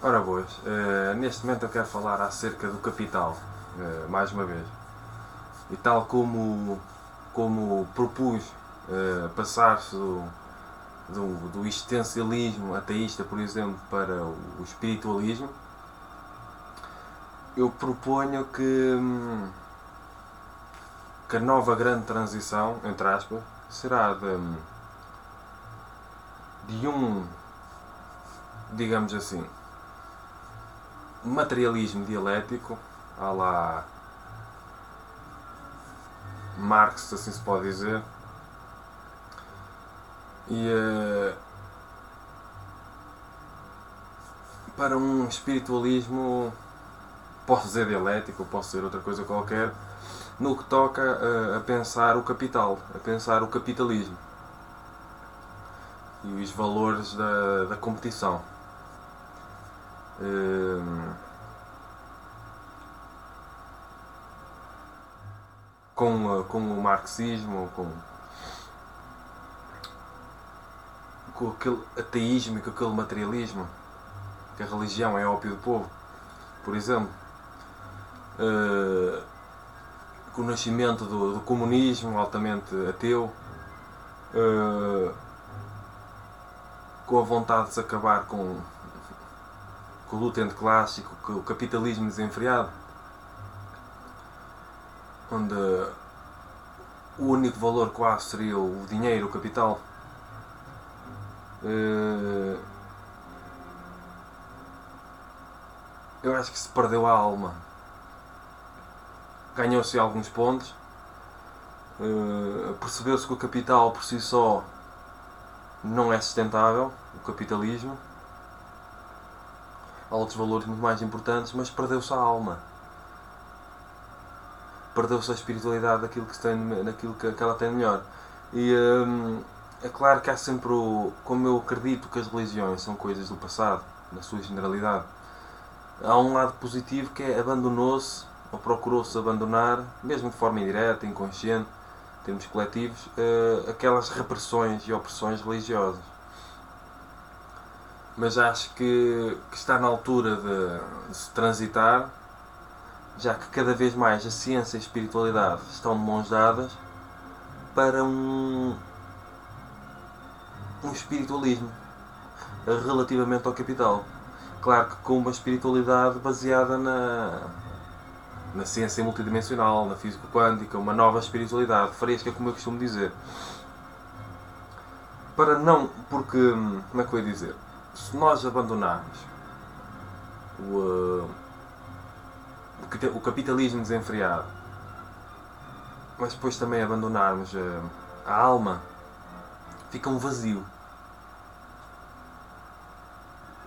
Ora boas, neste momento eu quero falar acerca do capital, mais uma vez. E tal como propus passar-se do existencialismo ateísta, por exemplo, para o espiritualismo, eu proponho que a nova grande transição, entre aspas, será de digamos assim, materialismo dialético, à la Marx, assim se pode dizer, e para um espiritualismo, posso dizer dialético, posso dizer outra coisa qualquer, no que toca a pensar o capital, a pensar o capitalismo e os valores da competição. Com o marxismo, com aquele ateísmo e com aquele materialismo, que a religião é ópio do povo, por exemplo, com o nascimento do comunismo altamente ateu, com a vontade de se acabar com o luta de classe, com o capitalismo desenfreado, onde o único valor quase seria o dinheiro, o capital. Eu acho que se perdeu a alma. Ganhou-se alguns pontos, percebeu-se que o capital por si só não é sustentável, o capitalismo. Há outros valores muito mais importantes, mas perdeu-se a alma. Perdeu-se a espiritualidade daquilo que ela tem de melhor. E é claro que há sempre como eu acredito que as religiões são coisas do passado, na sua generalidade, há um lado positivo que é abandonou-se, ou procurou-se abandonar, mesmo de forma indireta, inconsciente, em termos coletivos, aquelas repressões e opressões religiosas. Mas acho que está na altura de se transitar, já que cada vez mais a ciência e a espiritualidade estão de mãos dadas, para um espiritualismo relativamente ao capital. Claro que com uma espiritualidade baseada na ciência multidimensional, na física quântica, uma nova espiritualidade fresca, como eu costumo dizer. Para não, porque, como é que eu ia dizer? Se nós abandonarmos o capitalismo desenfreado, mas depois também abandonarmos a alma, fica um vazio.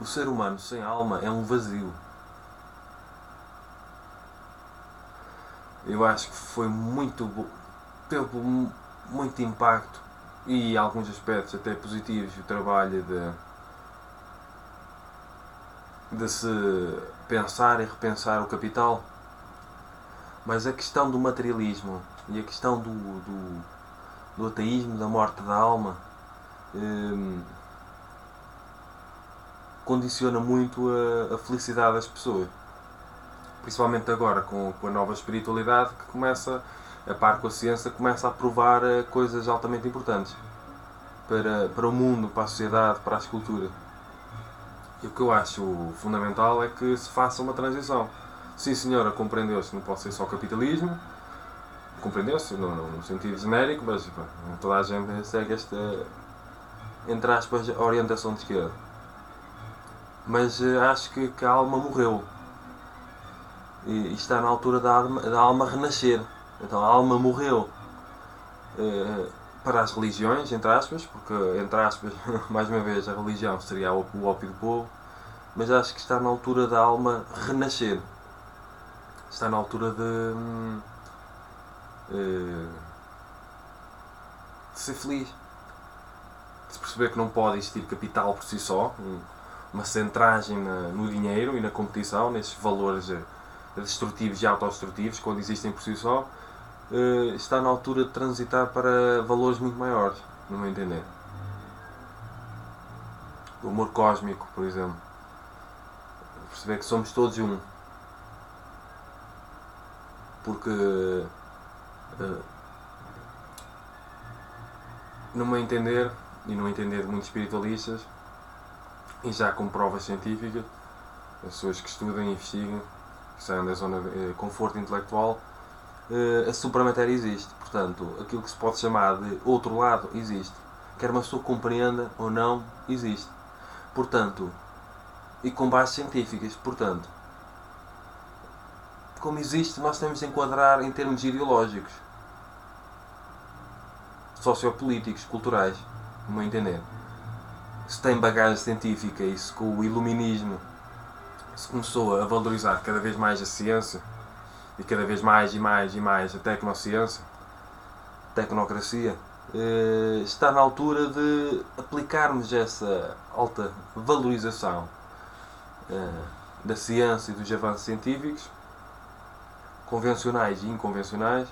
O ser humano sem alma é um vazio. Eu acho que foi teve muito impacto e alguns aspectos até positivos o trabalho de se pensar e repensar o capital, mas a questão do materialismo e a questão do ateísmo, da morte da alma, condiciona muito a felicidade das pessoas, principalmente agora com a nova espiritualidade que começa, a par com a ciência, começa a provar coisas altamente importantes para o mundo, para a sociedade, para a escultura. E o que eu acho fundamental é que se faça uma transição. Sim senhora, compreendeu-se, não pode ser só capitalismo, compreendeu-se no sentido genérico, mas toda a gente segue esta, entre aspas, orientação de esquerda. Mas acho que a alma morreu e está na altura da alma renascer. Então a alma morreu para as religiões, entre aspas, porque, entre aspas, mais uma vez, a religião seria o ópio do povo, mas acho que está na altura da alma renascer. Está na altura de ser feliz. De se perceber que não pode existir capital por si só, uma centragem no dinheiro e na competição, nesses valores destrutivos e autodestrutivos, quando existem por si só, está na altura de transitar para valores muito maiores, no meu entender. O amor cósmico, por exemplo. perceber que somos todos um. Porque, no meu entender, e no entender de muitos espiritualistas, e já com provas científicas, as pessoas que estudam e investigam, que saem da zona de conforto intelectual, a supramatéria existe. Portanto, aquilo que se pode chamar de outro lado existe. Quer uma pessoa compreenda ou não, existe. Portanto, e com bases científicas, portanto, como existe, nós temos de enquadrar em termos ideológicos, sociopolíticos, culturais, no meu entender. Se tem bagagem científica e se com o iluminismo se começou a valorizar cada vez mais a ciência e cada vez mais e mais e mais a tecnociência, tecnocracia, está na altura de aplicarmos essa alta valorização da ciência e dos avanços científicos, convencionais e inconvencionais,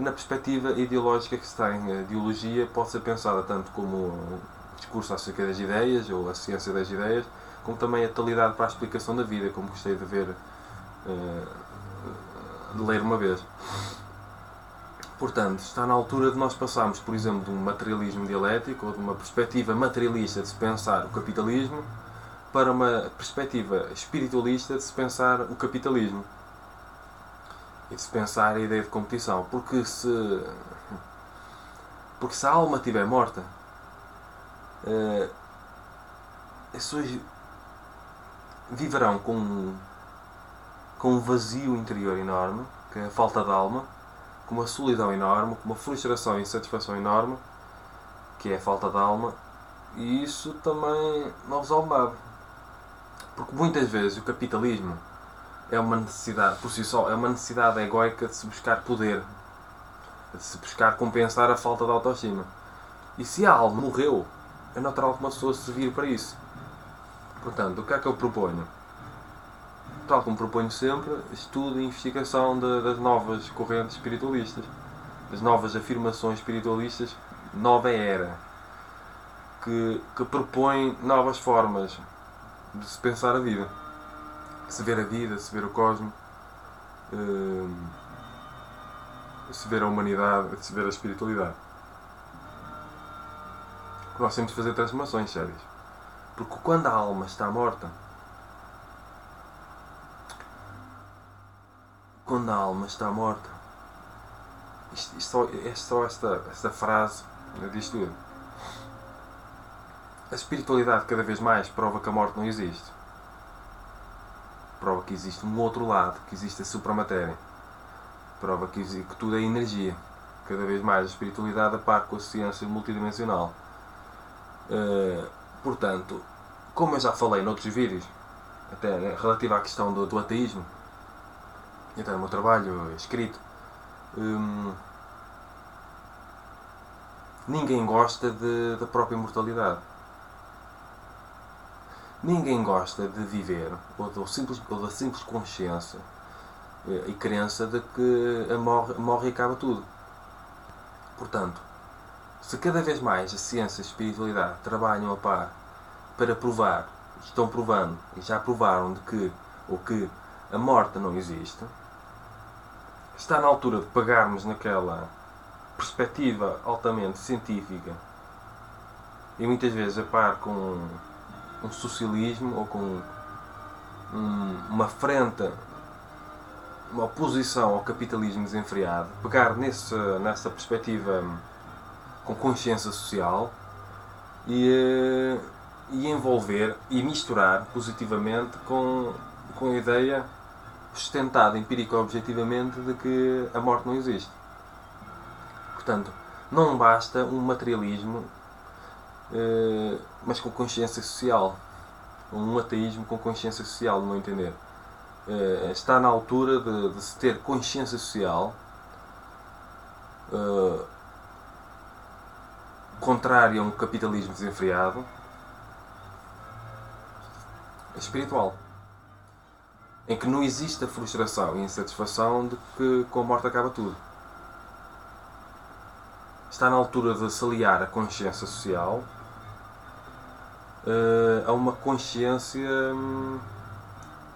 na perspectiva ideológica que se tem. A ideologia pode ser pensada tanto como um discurso acerca das ideias, ou a ciência das ideias, como também a totalidade para a explicação da vida, como gostei de ver, de ler uma vez. Portanto, está na altura de nós passarmos, por exemplo, de um materialismo dialético, ou de uma perspectiva materialista de se pensar o capitalismo, para uma perspectiva espiritualista de se pensar o capitalismo. E de se pensar a ideia de competição. Porque se a alma estiver morta, as pessoas viverão com um vazio interior enorme, que é a falta de alma, com uma solidão enorme, com uma frustração e insatisfação enorme, que é a falta de alma, e isso também não resolve nada. Porque muitas vezes o capitalismo é uma necessidade, por si só, é uma necessidade egóica de se buscar poder, de se buscar compensar a falta de autoestima. E se a alma morreu, é natural que uma pessoa se vire para isso. Portanto, o que é que eu proponho? Tal como proponho sempre, estudo e investigação das novas correntes espiritualistas, das novas afirmações espiritualistas, nova era, que propõem novas formas de se pensar a vida, de se ver a vida, de se ver o cosmos, de se ver a humanidade, de se ver a espiritualidade. Nós temos de fazer transformações sérias. Porque quando a alma está morta, é só esta frase diz tudo. A espiritualidade cada vez mais prova que a morte não existe. Prova que existe um outro lado, que existe a supramatéria. Prova que tudo é energia. Cada vez mais a espiritualidade a par com a ciência multidimensional. Portanto, como eu já falei noutros vídeos, até relativo à questão do ateísmo, até no meu trabalho escrito, ninguém gosta da própria imortalidade. Ninguém gosta de viver, ou da simples consciência e crença de que morre e acaba tudo. Portanto, se cada vez mais a ciência e a espiritualidade trabalham a par para provar, estão provando e já provaram que a morte não existe, está na altura de pegarmos naquela perspectiva altamente científica e muitas vezes a par com um socialismo ou com uma frente, uma oposição ao capitalismo desenfreado, pegar nessa perspectiva com consciência social e envolver e misturar positivamente com a ideia sustentada empírico-objetivamente de que a morte não existe. Portanto, não basta um materialismo, mas com consciência social. Um ateísmo com consciência social, no meu entender. Está na altura de se ter consciência social contrária a um capitalismo desenfreado, espiritual, em que não existe a frustração e a insatisfação de que com a morte acaba tudo. Está na altura de se aliar a consciência social a uma consciência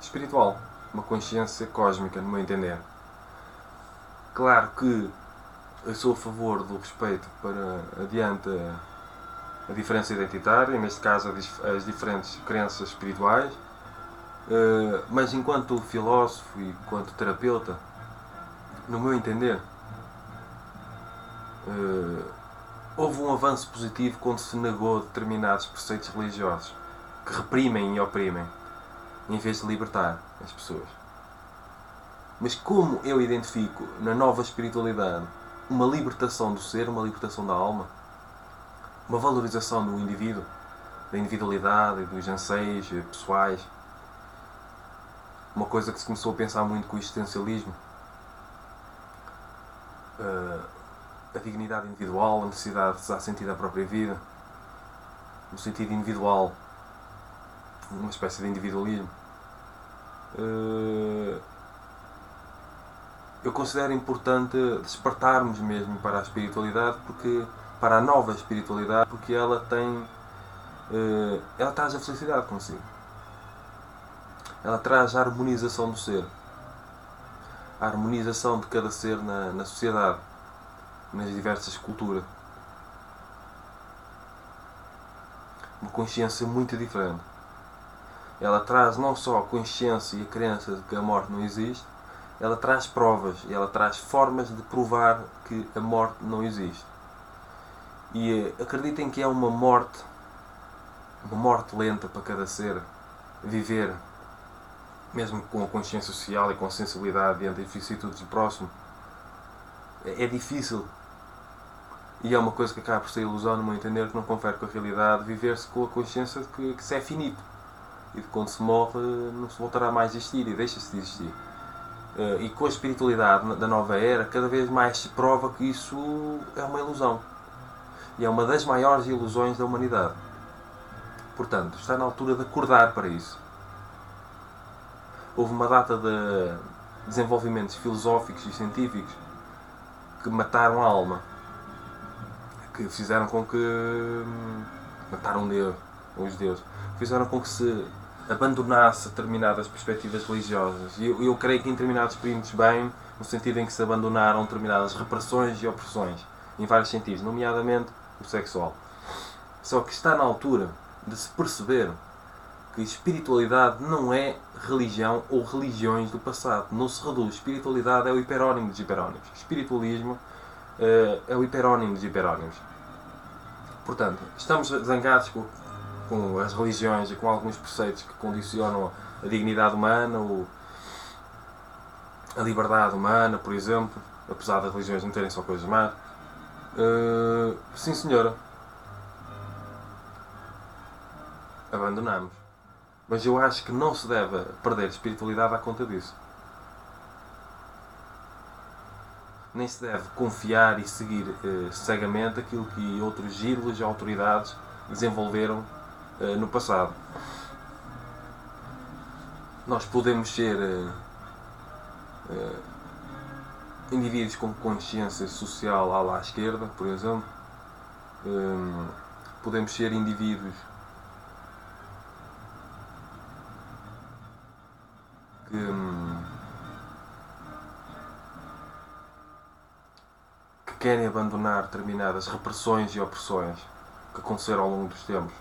espiritual, uma consciência cósmica, no meu entender. Claro que eu sou a favor do respeito para adiante a diferença identitária, neste caso as diferentes crenças espirituais, mas enquanto filósofo e enquanto terapeuta, no meu entender, houve um avanço positivo quando se negou determinados preceitos religiosos que reprimem e oprimem, em vez de libertar as pessoas. Mas como eu identifico na nova espiritualidade uma libertação do ser, uma libertação da alma, uma valorização do indivíduo, da individualidade e dos anseios pessoais, uma coisa que se começou a pensar muito com o existencialismo, a dignidade individual, a necessidade de dar sentido à própria vida, no sentido individual, uma espécie de individualismo. Eu considero importante despertarmos mesmo para a espiritualidade, para a nova espiritualidade, porque ela traz a felicidade consigo. Ela traz a harmonização do ser, a harmonização de cada ser na sociedade, nas diversas culturas. Uma consciência muito diferente. Ela traz não só a consciência e a crença de que a morte não existe, ela traz provas e ela traz formas de provar que a morte não existe. E acreditem que é uma morte lenta para cada ser viver, mesmo com a consciência social e com a sensibilidade diante das vicissitudes do próximo. É difícil. E é uma coisa que acaba por ser ilusão, no meu entender, que não confere com a realidade, viver-se com a consciência de que se é finito. E de quando se morre não se voltará mais a existir e deixa-se de existir. E com a espiritualidade da nova era, cada vez mais se prova que isso é uma ilusão. E é uma das maiores ilusões da humanidade. Portanto, está na altura de acordar para isso. Houve uma data de desenvolvimentos filosóficos e científicos que mataram a alma. Que fizeram com que... mataram os deuses. Fizeram com que se abandonasse determinadas perspectivas religiosas. E eu creio que em determinados períodos bem, no sentido em que se abandonaram determinadas repressões e opressões, em vários sentidos, nomeadamente o sexual. Só que está na altura de se perceber que espiritualidade não é religião ou religiões do passado. Não se reduz. Espiritualidade é o hiperónimo dos hiperónimos. Espiritualismo é o hiperónimo dos hiperónimos. Portanto, estamos zangados com as religiões e com alguns preceitos que condicionam a dignidade humana, a liberdade humana, por exemplo, apesar das religiões não terem só coisas más. Sim, senhora. Abandonamos. Mas eu acho que não se deve perder espiritualidade à conta disso. Nem se deve confiar e seguir cegamente aquilo que outros ídolos e autoridades desenvolveram no passado. Nós podemos ser indivíduos com consciência social à la esquerda, por exemplo. Podemos ser indivíduos que querem abandonar determinadas repressões e opressões que aconteceram ao longo dos tempos,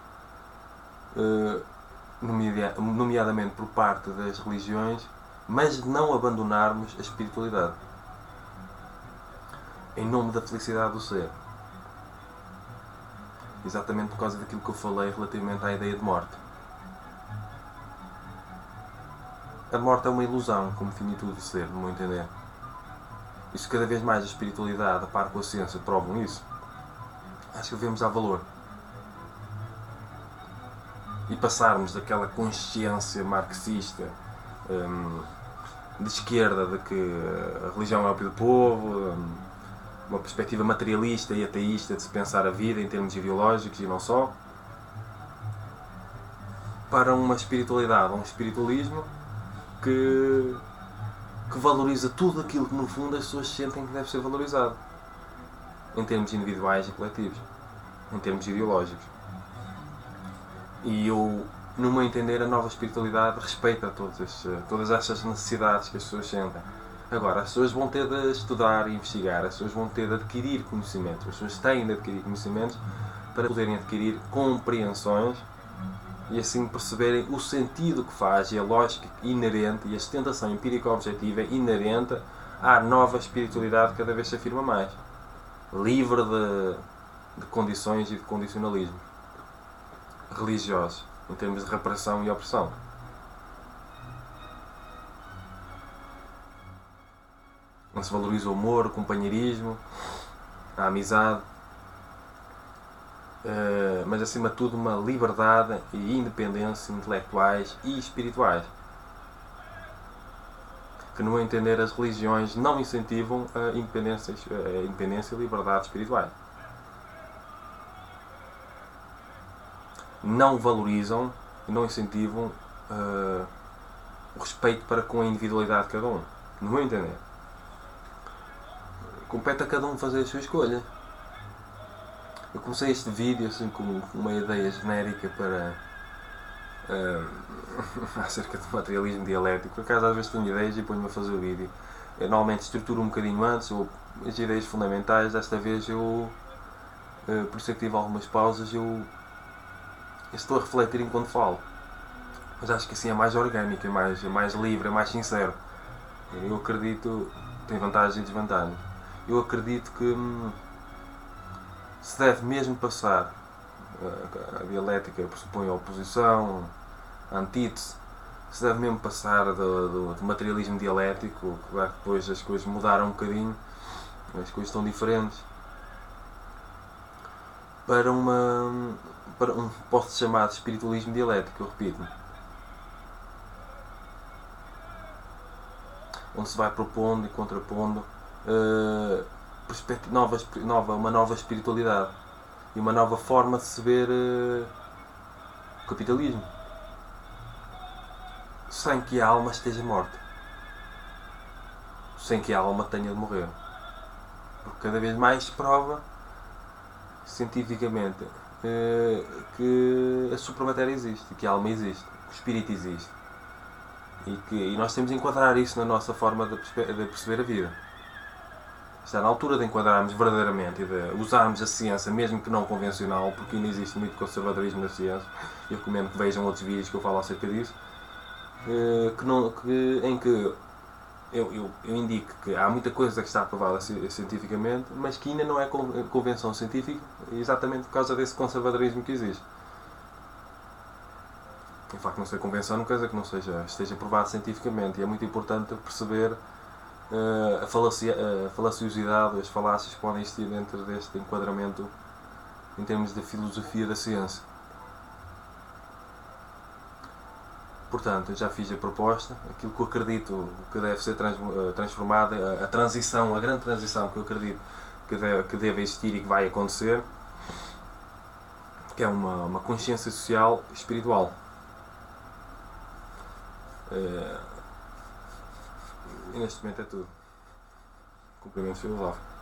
nomeadamente por parte das religiões, mas não abandonarmos a espiritualidade em nome da felicidade do ser, exatamente por causa daquilo que eu falei relativamente à ideia de morte. A morte é uma ilusão como finitude do ser, no meu entender. E se cada vez mais a espiritualidade, a par com a ciência, provam isso, acho que devemos dar valor. E passarmos daquela consciência marxista de esquerda de que a religião é o ópio do povo, uma perspectiva materialista e ateísta de se pensar a vida em termos ideológicos e não só, para uma espiritualidade, um espiritualismo que valoriza tudo aquilo que no fundo as pessoas sentem que deve ser valorizado, em termos individuais e coletivos, em termos ideológicos. E eu, no meu entender, a nova espiritualidade respeita todas estas necessidades que as pessoas sentem. Agora, as pessoas vão ter de estudar e investigar, as pessoas vão ter de adquirir conhecimentos, as pessoas têm de adquirir conhecimentos para poderem adquirir compreensões e assim perceberem o sentido que faz e a lógica inerente e a sustentação empírica objetiva inerente à nova espiritualidade que cada vez se afirma mais, livre de condições e de condicionalismo religiosos, em termos de repressão e opressão. Não se valoriza o amor, o companheirismo, a amizade, mas acima de tudo uma liberdade e independência intelectuais e espirituais, que no meu entender as religiões não incentivam a independência e liberdade espirituais. Não valorizam e não incentivam o respeito para com a individualidade de cada um, no meu entender. Compete a cada um fazer a sua escolha. Eu comecei este vídeo assim com uma ideia genérica para acerca do materialismo dialético. Por acaso às vezes tenho ideias e ponho-me a fazer o vídeo. Eu normalmente estruturo um bocadinho antes, ou as ideias fundamentais. Desta vez eu, por isso é que tive algumas pausas, eu estou a refletir enquanto falo. Mas acho que assim é mais orgânico, é mais livre, é mais sincero. Eu acredito, tem vantagens e desvantagens. Eu acredito que se deve mesmo passar, a dialética pressupõe a oposição, a antítese, se deve mesmo passar do materialismo dialético, claro que depois as coisas mudaram um bocadinho, as coisas estão diferentes, para um posso chamar de espiritualismo dialético, eu repito, onde se vai propondo e contrapondo uma nova espiritualidade e uma nova forma de se ver o capitalismo, sem que a alma esteja morta, sem que a alma tenha de morrer, porque cada vez mais se prova cientificamente que a supramatéria existe, que a alma existe, que o espírito existe, e nós temos de enquadrar isso na nossa forma de perceber a vida. Está na altura de enquadrarmos verdadeiramente e de usarmos a ciência, mesmo que não convencional, porque ainda existe muito conservadorismo na ciência. Eu recomendo que vejam outros vídeos que eu falo acerca disso, em que eu indico que há muita coisa que está aprovada cientificamente, mas que ainda não é convenção científica, exatamente por causa desse conservadorismo que existe. O facto de não ser convenção não quer dizer que não esteja provado cientificamente, e é muito importante perceber a falaciosidade, as falácias que podem existir dentro deste enquadramento em termos de filosofia da ciência. Portanto, eu já fiz a proposta, aquilo que eu acredito que deve ser transformado, a grande transição que eu acredito que deve existir e que vai acontecer, que é uma consciência social espiritual. E neste momento é tudo. Cumprimentos filosóficos.